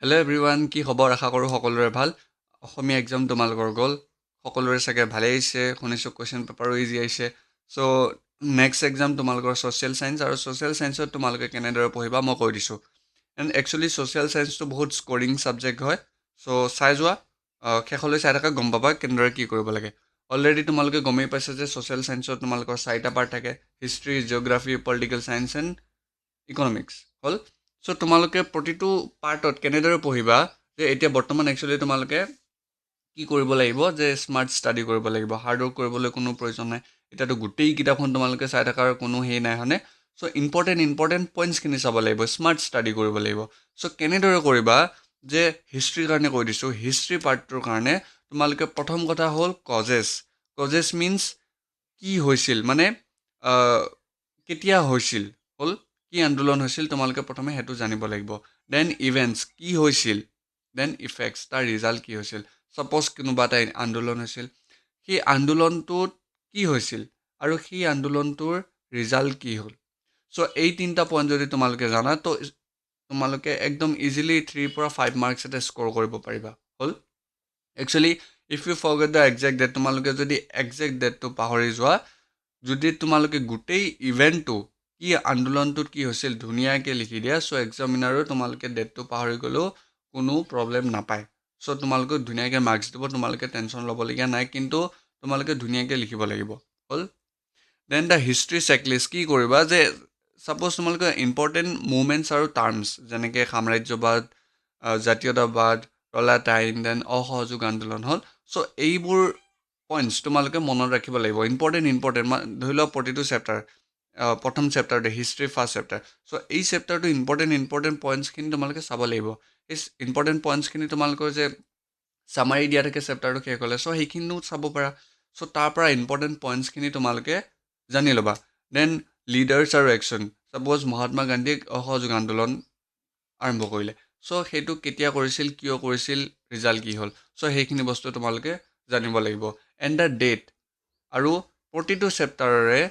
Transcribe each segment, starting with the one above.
Hello' everyone, কি খবৰ? আশা কৰোঁ সকলোৰে ভাল। অসমীয়া এক্সাম তোমালোকৰ গ'ল, সকলোৰে চাগে ভালেই আহিছে। শুনিছোঁ কুৱেশ্যন পেপাৰো ইজি আহিছে। চ' নেক্সট এক্সাম তোমালোকৰ ছ'চিয়েল ছায়েন্স, আৰু ছ'চিয়েল ছায়েন্সত তোমালোকে কেনেদৰে পঢ়িবা মই কৈ দিছোঁ। এণ্ড একচুৱেলি ছ'চিয়েল ছায়েন্সটো বহুত স্ক'ৰিং ছাবজেক্ট হয়। চ' চাই যোৱা, শেষলৈ চাই থকা, গম পাবা কেনেদৰে কি কৰিব লাগে। অলৰেডি তোমালোকে গমেই পাইছা যে ছ'চিয়েল ছায়েন্সত তোমালোকৰ 4টা পাৰ্ট থাকে: history, geography, political science and economics হ'ল। চ' তোমালোকে প্ৰতিটো পাৰ্টত কেনেদৰে পঢ়িবা, যে এতিয়া বৰ্তমান একচুৱেলি তোমালোকে কি কৰিব লাগিব, যে স্মাৰ্ট ষ্টাডি কৰিব লাগিব। হাৰ্ড ৱৰ্ক কৰিবলৈ কোনো প্ৰয়োজন নাই। এতিয়াতো গোটেই কিতাপখন তোমালোকে চাই থকাৰ কোনো হেৰি নাই, হয়নে? চ' ইম্পৰ্টেণ্ট পইণ্টছখিনি চাব লাগিব, স্মাৰ্ট ষ্টাডি কৰিব লাগিব। চ' কেনেদৰে কৰিবা, যে হিষ্ট্ৰীৰ কাৰণে কৈ দিছোঁ। হিষ্ট্ৰী পাৰ্টটোৰ কাৰণে তোমালোকে প্ৰথম কথা হ'ল কজেছ মিনছ কি হৈছিল, মানে কেতিয়া হৈছিল, হ'ল কি আন্দোলন হৈছিল, তোমালোকে প্ৰথমে সেইটো জানিব লাগিব। দেন ইভেণ্টছ কি হৈছিল, দেন ইফেক্টছ তাৰ ৰিজাল্ট কি হৈছিল। ছাপ'জ কোনোবা এটা আন্দোলন হৈছিল, সেই আন্দোলনটোত কি হৈছিল আৰু সেই আন্দোলনটোৰ ৰিজাল্ট কি হ'ল। চ' এই 3টা পইণ্ট যদি তোমালোকে জানা, তো তোমালোকে একদম ইজিলি 3 পৰা 5 মাৰ্কছ এটা স্ক'ৰ কৰিব পাৰিবা, হ'ল। Actually if you forget the exact date, তোমালোকে যদি একজেক্ট ডেটটো পাহৰি যোৱা, যদি তোমালোকে গোটেই ইভেণ্টটো কি আন্দোলনটোত কি হৈছিল ধুনীয়াকৈ লিখি দিয়া, চ' এক্সামিনাৰো তোমালোকে ডেটটো পাহৰি গ'লেও কোনো প্ৰব্লেম নাপায়। চ' তোমালোকে ধুনীয়াকৈ মাৰ্কছ দিব, তোমালোকে টেনশ্যন ল'বলগীয়া নাই, কিন্তু তোমালোকে ধুনীয়াকৈ লিখিব লাগিব, হ'ল। দেন দ্য হিষ্ট্ৰী চেকলিষ্ট কি কৰিবা, যে ছাপ'জ তোমালোকে ইম্পৰ্টেণ্ট মুভমেণ্টছ আৰু টাৰ্মছ, যেনেকৈ সাম্ৰাজ্যবাদ, জাতীয়তাবাদ, ৰলাটাইন, দেন অসহযোগ আন্দোলন হ'ল। চ' এইবোৰ পইণ্টছ তোমালোকে মনত ৰাখিব লাগিব। ইম্পৰ্টেণ্ট ধৰি লওক প্ৰতিটো চেপ্টাৰ, প্ৰথম চেপ্টাৰতে হিষ্ট্ৰী ফাৰ্ষ্ট চেপ্টাৰ। চ' এই চেপ্টাৰটো ইম্পৰ্টেণ্ট পইণ্টছখিনি তোমালোকে চাব লাগিব। এই ইম্পৰ্টেণ্ট পইণ্টছখিনি তোমালোকৰ যে চামাৰি দিয়া থাকে চেপ্টাৰটো শেষ হ'লে, চ' সেইখিনিও চাব পাৰা। চ' তাৰ পৰা ইম্পৰ্টেণ্ট পইণ্টছখিনি তোমালোকে জানি ল'বা। দেন লিডাৰ্ছ আৰু একশ্যন, ছাপ'জ মহাত্মা গান্ধীক অসহযোগ আন্দোলন আৰম্ভ কৰিলে, চ' সেইটো কেতিয়া কৰিছিল, কিয় কৰিছিল, ৰিজাল্ট কি হ'ল। চ' সেইখিনি বস্তু তোমালোকে জানিব লাগিব। এণ্ড দ্য ডেট, আৰু প্ৰতিটো চেপ্টাৰৰে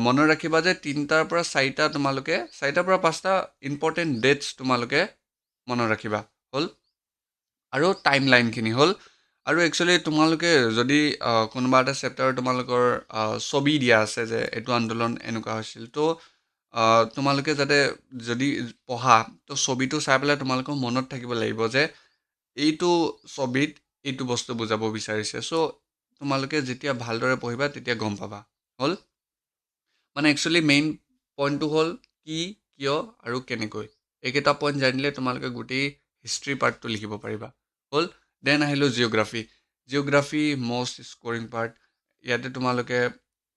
মনত ৰাখিবা যে 3টাৰ পৰা 4টা তোমালোকে 4টাৰ পৰা 5টা ইম্পৰ্টেণ্ট ডেটছ তোমালোকে মনত ৰাখিবা, হ'ল। আৰু টাইম লাইনখিনি হ'ল। আৰু একচুৱেলি তোমালোকে যদি কোনোবা এটা চেপ্টাৰ তোমালোকৰ ছবি দিয়া আছে যে এইটো আন্দোলন এনেকুৱা হৈছিল, তো তোমালোকে যাতে যদি পঢ়া, তো ছবিটো চাই পেলাই তোমালোকৰ মনত থাকিব লাগিব যে এইটো ছবিত এইটো বস্তু বুজাব বিচাৰিছে। চ' তোমালোকে যেতিয়া ভালদৰে পঢ়িবা তেতিয়া গম পাবা, হ'ল। মানে একচুৱেলি মেইন পইণ্টটো হ'ল কি, কিয় আৰু কেনেকৈ। এইকেইটা পইণ্ট জানিলে তোমালোকে গোটেই হিষ্ট্ৰী পাৰ্টটো লিখিব পাৰিবা, হ'ল। দেন আহিলোঁ জিঅ'গ্ৰাফী মষ্ট স্ক'ৰিং পাৰ্ট। ইয়াতে তোমালোকে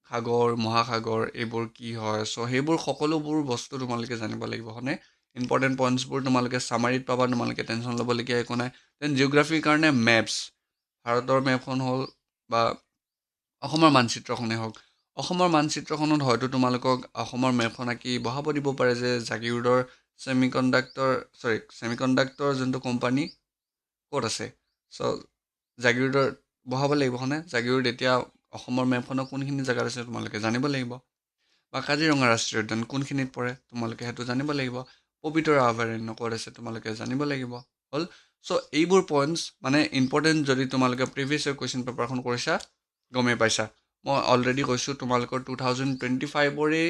সাগৰ, মহাসাগৰ এইবোৰ কি হয়, চ' সেইবোৰ সকলোবোৰ বস্তু তোমালোকে জানিব লাগিব, হয়নে? ইম্পৰ্টেণ্ট পইণ্টছবোৰ তোমালোকে চামাৰিত পাবা, তোমালোকে টেনশ্যন ল'বলগীয়া একো নাই। দেন জিঅ'গ্ৰাফীৰ কাৰণে মেপছ, ভাৰতৰ মেপখন হ'ল বা অসমৰ মানচিত্ৰখনেই হওক। অসমৰ মানচিত্ৰখনত হয়তো তোমালোকক অসমৰ মেপখন আঁকি বহাব দিব পাৰে যে জাগিৰোডৰ ছেমিকণ্ডাক্টৰ যোনটো কোম্পানী ক'ত আছে। চ' জাগিৰোডৰ বহাব লাগিব, হয়নে? জাগিৰোড এতিয়া অসমৰ মেপখনৰ কোনখিনি জেগাত আছে তোমালোকে জানিব লাগিব। বা কাজিৰঙা ৰাষ্ট্ৰীয় উদ্যান কোনখিনিত পৰে তোমালোকে সেইটো জানিব লাগিব। পবিতৰা অভয়াৰণ্য ক'ত আছে তোমালোকে জানিব লাগিব, হ'ল। চ' এইবোৰ পইণ্টছ মানে ইম্পৰ্টেণ্ট। যদি তোমালোকে প্ৰিভিয়াছ ইয়েৰ কুৱেশ্যন পেপাৰখন কৰিছা, গমেই পাইছা। মই অলৰেডি কৈছোঁ তোমালোকৰ 2025ৰে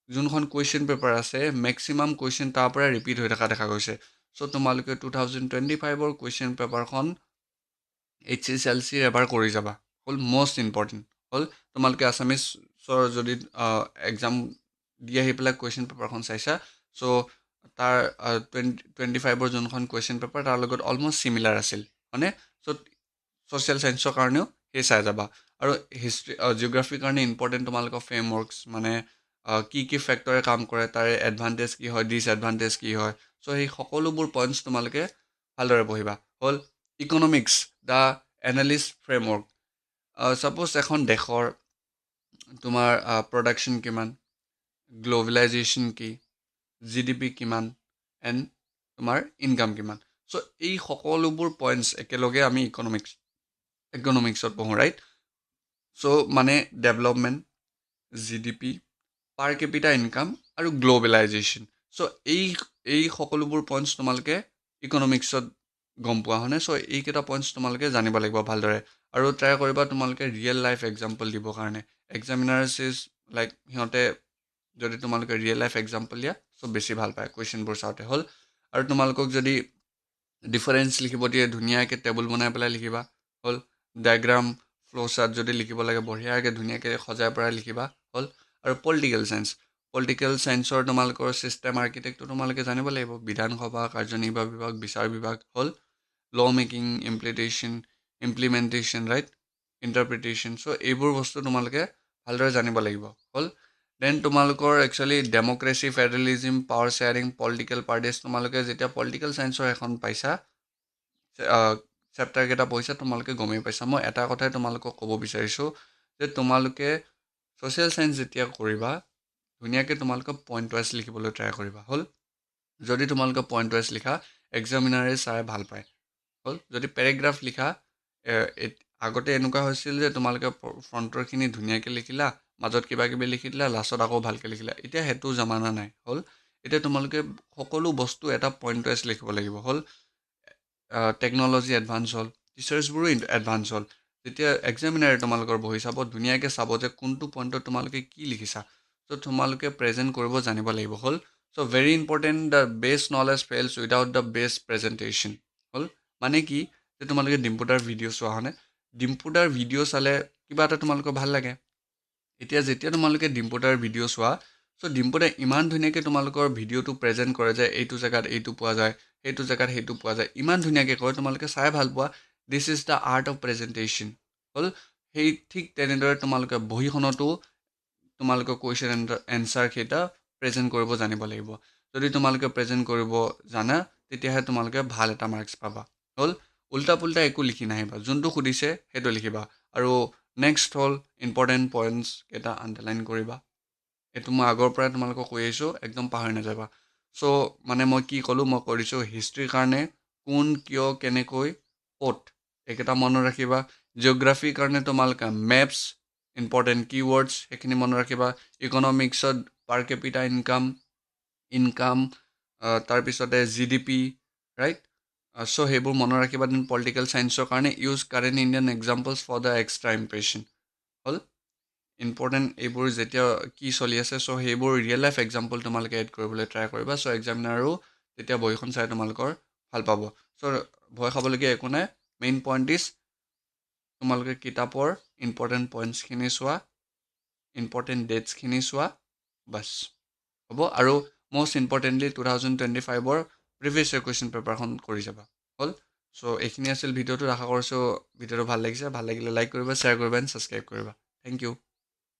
যোনখন কুৱেশ্যন পেপাৰ আছে, মেক্সিমাম কুৱেশ্যন তাৰ পৰাই ৰিপিট হৈ থকা দেখা গৈছে। চ' তোমালোকে 2025ৰ কুৱেশ্যন পেপাৰখন HSLCৰ এবাৰ কৰি যাবা, হ'ল। মষ্ট ইম্পৰ্টেণ্ট, হ'ল। তোমালোকে আছামিছৰ যদি এক্সাম দি আহি পেলাই কুৱেশ্যন পেপাৰখন চাইছা, চ' তাৰ 2025ৰ যোনখন কুৱেশ্যন পেপাৰ তাৰ লগত অলমষ্ট চিমিলাৰ আছিল, মানে। চ' ছ'চিয়েল ছায়েন্সৰ কাৰণেও সেই চাই যাবা। আৰু জিঅ'গ্ৰাফীৰ কাৰণে ইম্পৰ্টেণ্ট তোমালোকৰ ফ্ৰেমৱৰ্কছ, মানে কি কি ফেক্টৰে কাম কৰে, তাৰে এডভান্টেজ কি হয়, ডিছএডভান্টেজ কি হয়। চ' সেই সকলোবোৰ পইণ্টছ তোমালোকে ভালদৰে পঢ়িবা, হ'ল। Economics, the analyst framework. Suppose এখন দেশৰ তোমাৰ প্ৰডাকশ্যন কিমান, গ্ল'বেলাইজেশ্যন কি, GDP কিমান, এণ্ড তোমাৰ ইনকাম কিমান। চ' এই সকলোবোৰ পইণ্টছ একেলগে আমি ইকনমিক্সত পঢ়োঁ, ৰাইট? চ' মানে ডেভেলপমেণ্ট, GDP, পাৰ কেপিটা ইনকাম আৰু গ্ল'বেলাইজেশ্যন। চ' এই সকলোবোৰ পইণ্টছ তোমালোকে ইকনমিক্সত গম পোৱা হয়নে চ' এইকেইটা পইণ্টছ তোমালোকে জানিব লাগিব ভালদৰে আৰু ট্ৰাই কৰিবা তোমালোকে ৰিয়েল লাইফ এক্সাম্পল দিবৰ কাৰণে এক্সামিনাৰ্ছ ইজ লাইক সিহঁতে যদি তোমালোকে ৰিয়েল লাইফ এক্সাম্পল দিয়া চ' বেছি ভাল পায় কুৱেশ্যনবোৰ চাওঁতে হ'ল আৰু তোমালোকক যদি ডিফাৰেঞ্চ লিখিব দিয়ে ধুনীয়াকৈ টেবুল বনাই পেলাই লিখিবা হ'ল ডায়েগ্ৰাম ফ্ল' চাৰ্ট যদি লিখিব লাগে বঢ়িয়াকৈ ধুনীয়াকৈ সজাই পৰাই লিখিবা হ'ল আৰু পলিটিকেল চায়েন্সৰ তোমালোকৰ ছিষ্টেম আৰ্কিটেক্টটো তোমালোকে জানিব লাগিব বিধানসভা কাৰ্যনিৰ্বাহ বিভাগ বিচাৰ বিভাগ হ'ল ল' মেকিং ইমপ্লিমেণ্টেশ্যন ৰাইট ইণ্টাৰপ্ৰিটেশ্যন চ' এইবোৰ বস্তু তোমালোকে ভালদৰে জানিব লাগিব হ'ল দেন তোমালোকৰ actually democracy federalism power sharing political parties তোমালোকে যেতিয়া পলিটিকেল চায়েন্সৰ এখন পাইছা চেপ্টাৰকেইটা পঢ়িছা তোমালোকে গমেই পাইছা মই এটা কথাই তোমালোকক ক'ব বিচাৰিছোঁ যে তোমালোকে ছ'চিয়েল চায়েন্স যেতিয়া কৰিবা ধুনীয়াকৈ তোমালোকে পইণ্ট ৱাইজ লিখিবলৈ ট্ৰাই কৰিবা হ'ল যদি তোমালোকে পইণ্ট ৱাইজ লিখা এক্সামিনাৰে চাই ভাল পায় হ'ল যদি পেৰেগ্ৰাফ লিখা আগতে এনেকুৱা হৈছিল যে তোমালোকে ফ্ৰণ্টৰখিনি ধুনীয়াকৈ লিখিলা মাজত কিবা কিবি লিখি দিলা লাষ্টত আকৌ ভালকৈ লিখিলা এতিয়া সেইটো জমানা নাই হ'ল এতিয়া তোমালোকে সকলো বস্তু এটা পইণ্ট ৱাইজ লিখিব লাগিব হ'ল টেকন'লজি এডভান্স হ'ল টিচাৰ্ছবোৰো এডভান্স হ'ল যেতিয়া এক্সামিনাৰে তোমালোকৰ বহি চাব ধুনীয়াকৈ চাব যে কোনটো পইণ্টত তোমালোকে কি লিখিছা চ' তোমালোকে প্ৰেজেণ্ট কৰিব জানিব লাগিব হ'ল so' very important the best knowledge fails without the best presentation হ'ল মানে কি যে তোমালোকে ডিম্পুদাৰ ভিডিঅ' চোৱা হয়নে ডিম্পুদাৰ ভিডিঅ' চালে কিবা এটা তোমালোকৰ ভাল লাগে এতিয়া যেতিয়া তোমালোকে ডিম্পুদাৰ ভিডিঅ' চোৱা চ' ডিম্পুদাই ইমান ধুনীয়াকৈ তোমালোকৰ ভিডিঅ'টো প্ৰেজেণ্ট কৰে যে এইটো জেগাত এইটো পোৱা যায় সেইটো জেগাত সেইটো পোৱা যায় ইমান ধুনীয়াকৈ কয় তোমালোকে চাই ভাল পোৱা this is the art of presentation হ'ল সেই ঠিক তেনেদৰে তোমালোকে বহীখনতো তোমালোকৰ কুৱেশ্যন এনচাৰকেইটা প্ৰেজেণ্ট কৰিব জানিব লাগিব যদি তোমালোকে প্ৰেজেণ্ট কৰিব জানা তেতিয়াহে তোমালোকে ভাল এটা মাৰ্কছ পাবা হ'ল উল্টা পুল্টা একো লিখি নাহিবা যোনটো সুধিছে সেইটো লিখিবা আৰু নেক্সট হ'ল ইম্পৰ্টেণ্ট পইণ্টছ কেইটা আণ্ডাৰলাইন কৰিবা এইটো মই আগৰ পৰাই তোমালোকক কৈ আহিছোঁ একদম পাহৰি নাযাবা চ' মানে মই কি ক'লোঁ মই কৰিছোঁ হিষ্ট্ৰীৰ কাৰণে কোন কিয় কেনেকৈ ক'ত এইকেইটা মনত ৰাখিবা জিঅ'গ্ৰাফীৰ কাৰণে তোমালোকে মেপছ ইম্পৰ্টেণ্ট কিৱৰ্ডছ সেইখিনি মনত ৰাখিবা ইকনমিক্সত পাৰ কেপিটা ইনকাম তাৰপিছতে GDP ৰাইট চ' সেইবোৰ মনত ৰাখিবা দেন পলিটিকেল চায়েন্সৰ কাৰণে use current Indian examples for the extra impression হ'ল ইম্পৰ্টেণ্ট এইবোৰ যেতিয়া কি চলি আছে চ' সেইবোৰ ৰিয়েল লাইফ এক্সাম্পল তোমালোকে এড কৰিবলৈ ট্ৰাই কৰিবা চ' এক্সামিনাৰো তেতিয়া বহিখন চাই তোমালোকৰ ভাল পাব চ' ভয় খাবলগীয়া একো নাই মেইন পইণ্ট ইজ তোমালোকে কিতাপৰ ইম্পৰ্টেণ্ট পইণ্টছখিনি চোৱা ইম্পৰ্টেণ্ট ডেটছখিনি চোৱা বাছ হ'ব আৰু most importantly 2025 previous year question পেপাৰখন কৰি যাবা হ'ল চ' এইখিনি আছিল ভিডিঅ'টো আশা কৰিছোঁ ভিডিঅ'টো ভাল লাগিছে ভাল লাগিলে লাইক কৰিবা শ্বেয়াৰ কৰিবা এণ্ড ছাবস্ক্ৰাইব কৰিবা থেংক ইউ